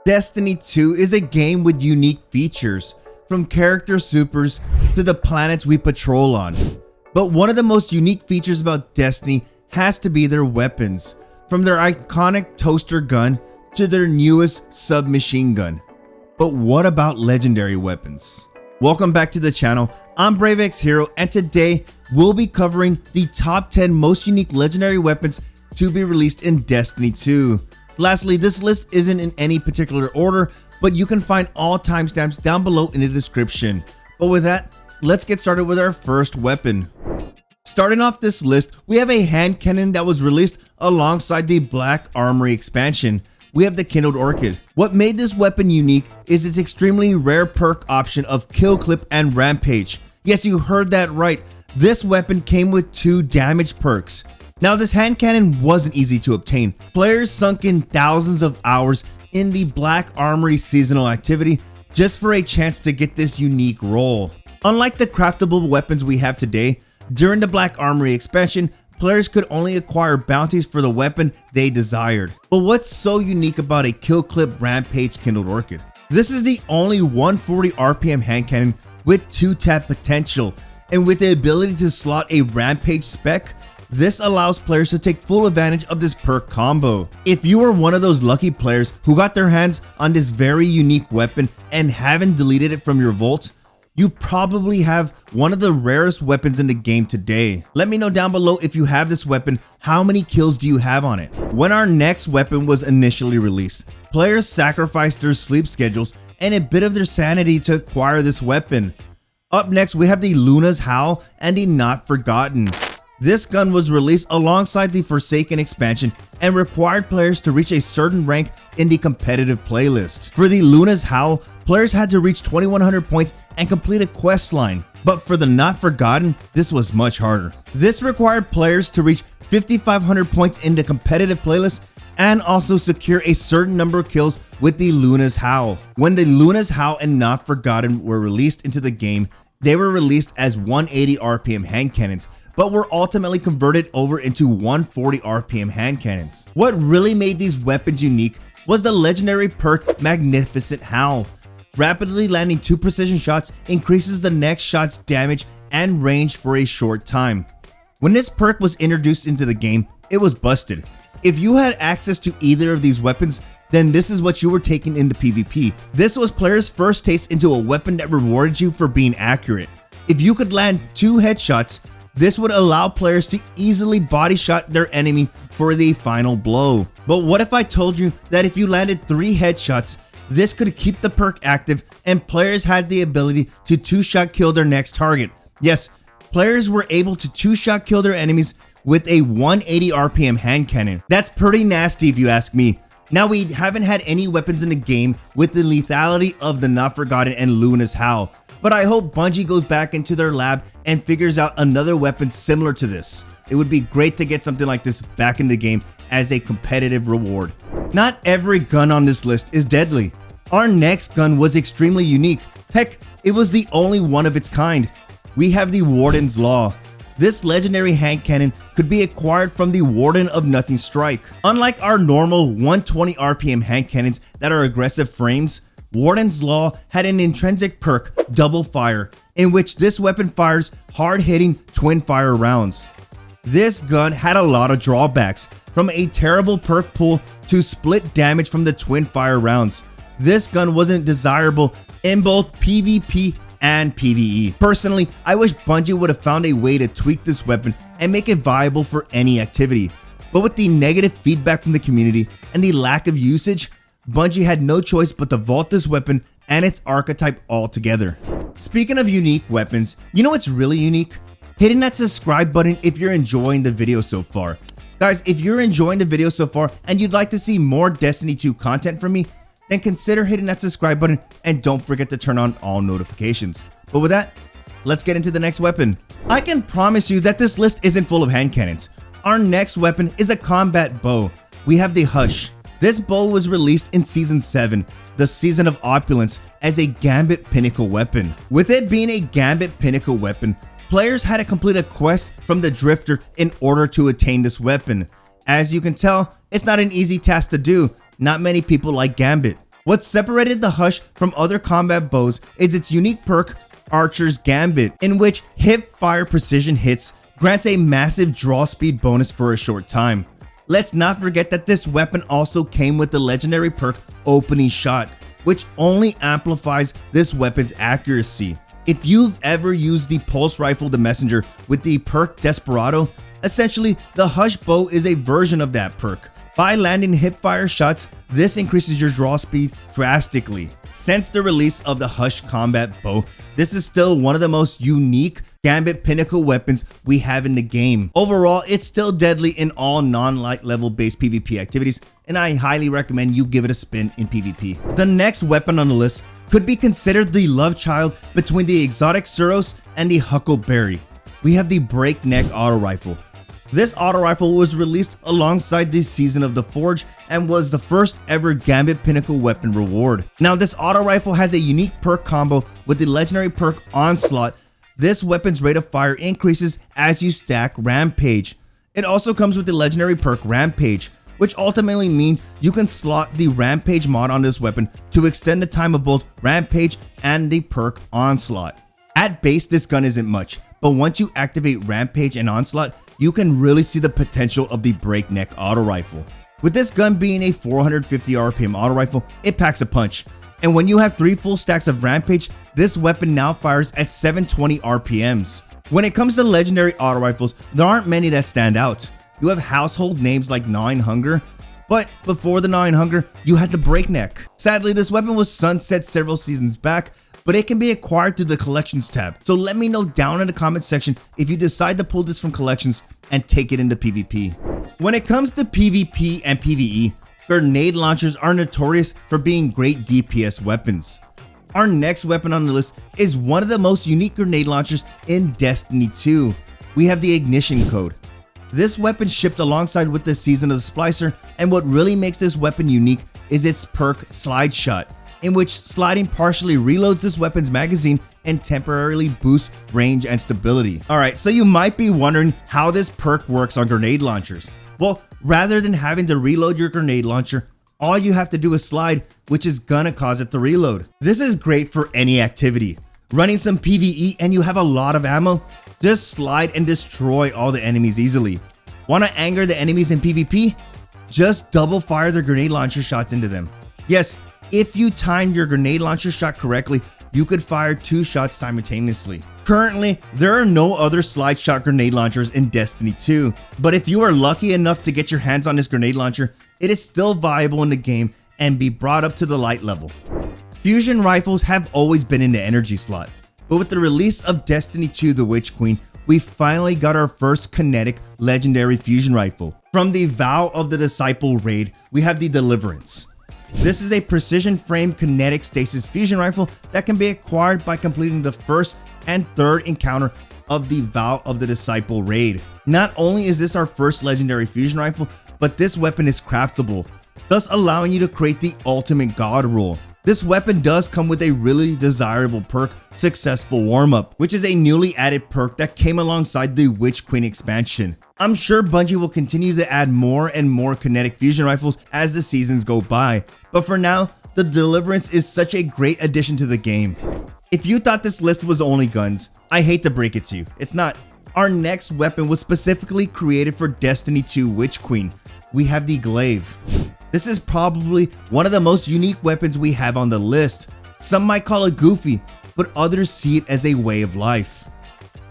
Destiny 2 is a game with unique features, from character supers to the planets we patrol on. But one of the most unique features about Destiny has to be their weapons, from their iconic toaster gun to their newest submachine gun. But what about legendary weapons? Welcome back to the channel. I'm Breakneck Hero, and today we'll be covering the top 10 most unique legendary weapons to be released in Destiny 2. Lastly, this list isn't in any particular order, but you can find all timestamps down below in the description. But with that, let's get started with our first weapon. Starting off this list, we have a hand cannon that was released alongside the Black Armory expansion. We have the Kindled Orchid. What made this weapon unique is its extremely rare perk option of Kill Clip and Rampage. Yes, you heard that right. This weapon came with 2 damage perks. Now, this hand cannon wasn't easy to obtain. Players sunk in thousands of hours in the Black Armory seasonal activity just for a chance to get this unique role. Unlike the craftable weapons we have today, during the Black Armory expansion, players could only acquire bounties for the weapon they desired. But what's so unique about a Kill Clip Rampage Kindled Orchid? This is the only 140 RPM hand cannon with 2-tap potential, and with the ability to slot a Rampage spec, this allows players to take full advantage of this perk combo. If you are one of those lucky players who got their hands on this very unique weapon and haven't deleted it from your vault, you probably have one of the rarest weapons in the game today. Let me know down below, if you have this weapon, how many kills do you have on it? When our next weapon was initially released, players sacrificed their sleep schedules and a bit of their sanity to acquire this weapon. Up next, we have the Luna's Howl and the Not Forgotten. This gun was released alongside the Forsaken expansion and required players to reach a certain rank in the competitive playlist. For the Luna's Howl, players had to reach 2100 points and complete a quest line. But for the Not Forgotten, this was much harder. This required players to reach 5500 points in the competitive playlist and also secure a certain number of kills with the Luna's Howl. When the Luna's Howl and Not Forgotten were released into the game, they were released as 180 RPM hand cannons, but were ultimately converted over into 140 RPM hand cannons. What really made these weapons unique was the legendary perk Magnificent Howl. Rapidly landing 2 precision shots increases the next shot's damage and range for a short time. When this perk was introduced into the game, it was busted. If you had access to either of these weapons, then this is what you were taking into PvP. This was players' first taste into a weapon that rewarded you for being accurate. If you could land 2 headshots, this would allow players to easily body shot their enemy for the final blow. But what if I told you that if you landed 3 headshots, this could keep the perk active and players had the ability to 2-shot kill their next target? Yes, players were able to 2-shot kill their enemies with a 180 RPM hand cannon. That's pretty nasty if you ask me. Now, we haven't had any weapons in the game with the lethality of the Not Forgotten and Luna's Howl, but I hope Bungie goes back into their lab and figures out another weapon similar to this. It would be great to get something like this back in the game as a competitive reward. Not every gun on this list is deadly. Our next gun was extremely unique. Heck, it was the only one of its kind. We have the Warden's Law. This legendary hand cannon could be acquired from the Warden of Nothing Strike. Unlike our normal 120 RPM hand cannons that are aggressive frames, Warden's Law had an intrinsic perk, Double Fire, in which this weapon fires hard-hitting twin fire rounds. This gun had a lot of drawbacks, from a terrible perk pool to split damage from the twin fire rounds. This gun wasn't desirable in both PvP and PvE. Personally, I wish Bungie would have found a way to tweak this weapon and make it viable for any activity. But with the negative feedback from the community and the lack of usage, Bungie had no choice but to vault this weapon and its archetype altogether. Speaking of unique weapons, you know what's really unique? Hitting that subscribe button if you're enjoying the video so far. Guys, if you're enjoying the video so far and you'd like to see more Destiny 2 content from me, then consider hitting that subscribe button and don't forget to turn on all notifications. But with that, let's get into the next weapon. I can promise you that this list isn't full of hand cannons. Our next weapon is a combat bow. We have the Hush. This bow was released in Season 7, the Season of Opulence, as a Gambit Pinnacle weapon. With it being a Gambit Pinnacle weapon, players had to complete a quest from the Drifter in order to attain this weapon. As you can tell, it's not an easy task to do. Not many people like Gambit. What separated the Hush from other combat bows is its unique perk, Archer's Gambit, in which hip fire precision hits grants a massive draw speed bonus for a short time. Let's not forget that this weapon also came with the legendary perk Opening Shot, which only amplifies this weapon's accuracy. If you've ever used the pulse rifle the messenger with the perk Desperado, essentially the Hush bow is a version of that perk. By landing hipfire shots, this increases your draw speed drastically. Since the release of the Hush combat bow, this is still one of the most unique Gambit pinnacle weapons we have in the game. Overall, it's still deadly in all non-light level based PvP activities, and I highly recommend you give it a spin in PvP. The next weapon on the list could be considered the love child between the exotic Suros and the Huckleberry. We have the Breakneck auto rifle. This auto rifle was released alongside the Season of the Forge and was the first ever Gambit Pinnacle weapon reward. Now this auto rifle has a unique perk combo with the legendary perk Onslaught. This weapon's rate of fire increases as you stack Rampage. It also comes with the legendary perk Rampage, which ultimately means you can slot the Rampage mod on this weapon to extend the time of both Rampage and the perk Onslaught. At base, this gun isn't much, but once you activate Rampage and Onslaught, you can really see the potential of the Breakneck auto rifle. With this gun being a 450 RPM auto rifle, it packs a punch. And when you have 3 full stacks of Rampage, this weapon now fires at 720 RPMs. When it comes to legendary auto rifles, there aren't many that stand out. You have household names like Gnawing Hunger, but before the Gnawing Hunger, you had the Breakneck. Sadly, this weapon was sunset several seasons back, but it can be acquired through the collections tab. So let me know down in the comment section if you decide to pull this from collections and take it into PvP. When it comes to PvP and PvE, grenade launchers are notorious for being great DPS weapons. Our next weapon on the list is one of the most unique grenade launchers in Destiny 2. We have the Ignition Code. This weapon shipped alongside with the Season of the Splicer, and what really makes this weapon unique is its perk Slide Shot, in which sliding partially reloads this weapon's magazine and temporarily boosts range and stability. Alright, so you might be wondering how this perk works on grenade launchers. Well, rather than having to reload your grenade launcher, all you have to do is slide, which is gonna cause it to reload. This is great for any activity. Running some PvE and you have a lot of ammo, just slide and destroy all the enemies easily. Wanna anger the enemies in PvP? Just double fire their grenade launcher shots into them. Yes, if you time your grenade launcher shot correctly, you could fire 2 shots simultaneously. Currently, there are no other slide shot grenade launchers in Destiny 2, but if you are lucky enough to get your hands on this grenade launcher, it is still viable in the game and be brought up to the light level. Fusion rifles have always been in the energy slot, but with the release of Destiny 2 The Witch Queen, we finally got our first kinetic legendary fusion rifle. From the Vow of the Disciple raid, we have the Deliverance. This is a precision frame kinetic stasis fusion rifle that can be acquired by completing the first and third encounter of the Vow of the Disciple raid. Not only is this our first legendary fusion rifle, but this weapon is craftable, thus allowing you to create the ultimate god roll. This weapon does come with a really desirable perk, Successful Warm-Up, which is a newly added perk that came alongside the Witch Queen expansion. I'm sure Bungie will continue to add more and more kinetic fusion rifles as the seasons go by, but for now, the Deliverance is such a great addition to the game. If you thought this list was only guns, I hate to break it to you, it's not. Our next weapon was specifically created for Destiny 2 Witch Queen. We have the Glaive. This is probably one of the most unique weapons we have on the list. Some might call it goofy, but others see it as a way of life.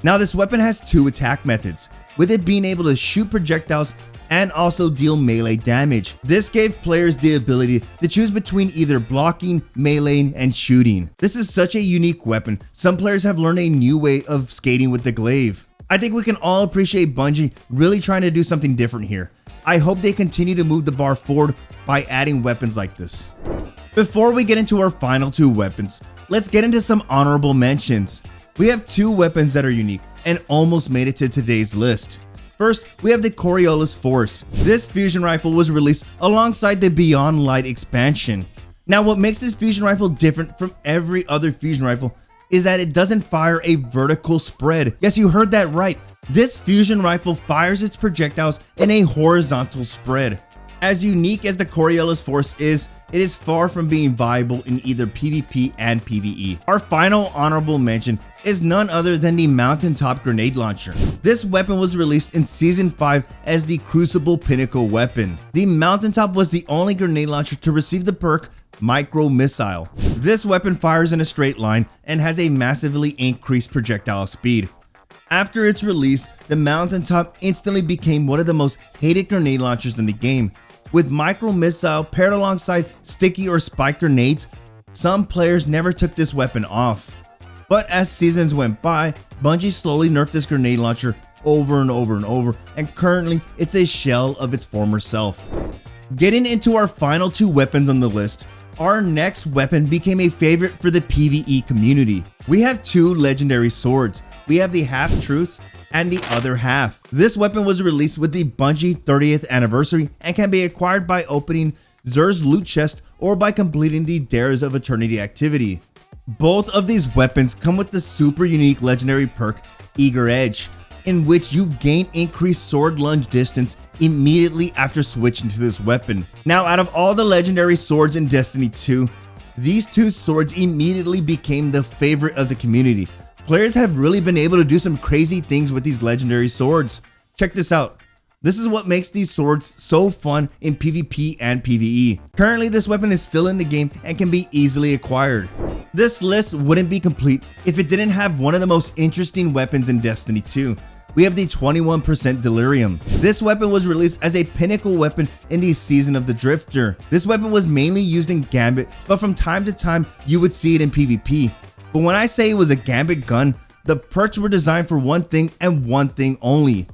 Now this weapon has 2 attack methods, with it being able to shoot projectiles and also deal melee damage. This gave players the ability to choose between either blocking, meleeing, and shooting. This is such a unique weapon. Some players have learned a new way of skating with the Glaive. I think we can all appreciate Bungie really trying to do something different here. I hope they continue to move the bar forward by adding weapons like this. Before we get into our final 2 weapons, let's get into some honorable mentions. We have 2 weapons that are unique and almost made it to today's list. First, we have the Coriolis Force. This fusion rifle was released alongside the Beyond Light expansion. Now what makes this fusion rifle different from every other fusion rifle is that it doesn't fire a vertical spread. Yes, you heard that right. This fusion rifle fires its projectiles in a horizontal spread. As unique as the Coriolis Force is, it is far from being viable in either PvP and PvE. Our final honorable mention is none other than the Mountaintop Grenade Launcher. This weapon was released in Season 5 as the Crucible Pinnacle weapon. The Mountaintop was the only grenade launcher to receive the perk Micro Missile. This weapon fires in a straight line and has a massively increased projectile speed. After its release, the Mountaintop instantly became one of the most hated grenade launchers in the game. With Micro Missile paired alongside sticky or spike grenades, some players never took this weapon off. But as seasons went by, Bungie slowly nerfed this grenade launcher over and over and over, and currently it's a shell of its former self. Getting into our final two weapons on the list, our next weapon became a favorite for the PvE community. We have two legendary swords. We have the Half-Truths and the Other Half. This weapon was released with the Bungie 30th anniversary and can be acquired by opening Xur's loot chest or by completing the Dares of Eternity activity. Both of these weapons come with the super unique legendary perk Eager Edge, in which you gain increased sword lunge distance immediately after switching to this weapon. Now, out of all the legendary swords in Destiny 2, these two swords immediately became the favorite of the community. Players have really been able to do some crazy things with these legendary swords. Check this out. This is what makes these swords so fun in PvP and PvE. Currently, this weapon is still in the game and can be easily acquired. This list wouldn't be complete if it didn't have one of the most interesting weapons in Destiny 2. We have the 21% Delirium. This weapon was released as a pinnacle weapon in the Season of the Drifter. This weapon was mainly used in Gambit, but from time to time you would see it in PvP. But when I say it was a Gambit gun, the perks were designed for one thing and one thing only.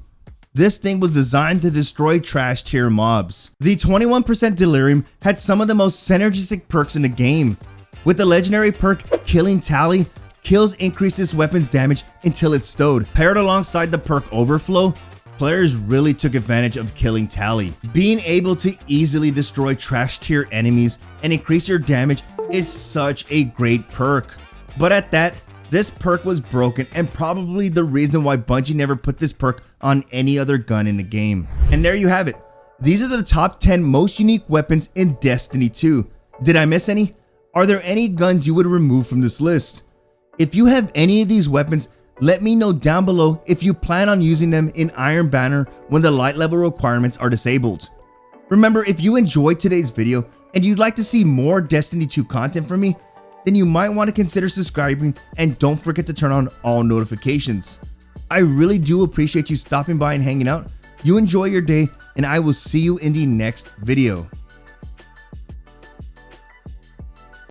This thing was designed to destroy trash tier mobs. The 21% Delirium had some of the most synergistic perks in the game. With the legendary perk Killing Tally, kills increase this weapon's damage until it's stowed. Paired alongside the perk Overflow, players really took advantage of Killing Tally. Being able to easily destroy trash tier enemies and increase your damage is such a great perk. But at that, this perk was broken and probably the reason why Bungie never put this perk on any other gun in the game. And there you have it. These are the top 10 most unique weapons in Destiny 2. Did I miss any? Are there any guns you would remove from this list? If you have any of these weapons, let me know down below if you plan on using them in Iron Banner when the light level requirements are disabled. Remember, if you enjoyed today's video and you'd like to see more Destiny 2 content from me, then you might want to consider subscribing and don't forget to turn on all notifications. I really do appreciate you stopping by and hanging out. You enjoy your day, and I will see you in the next video.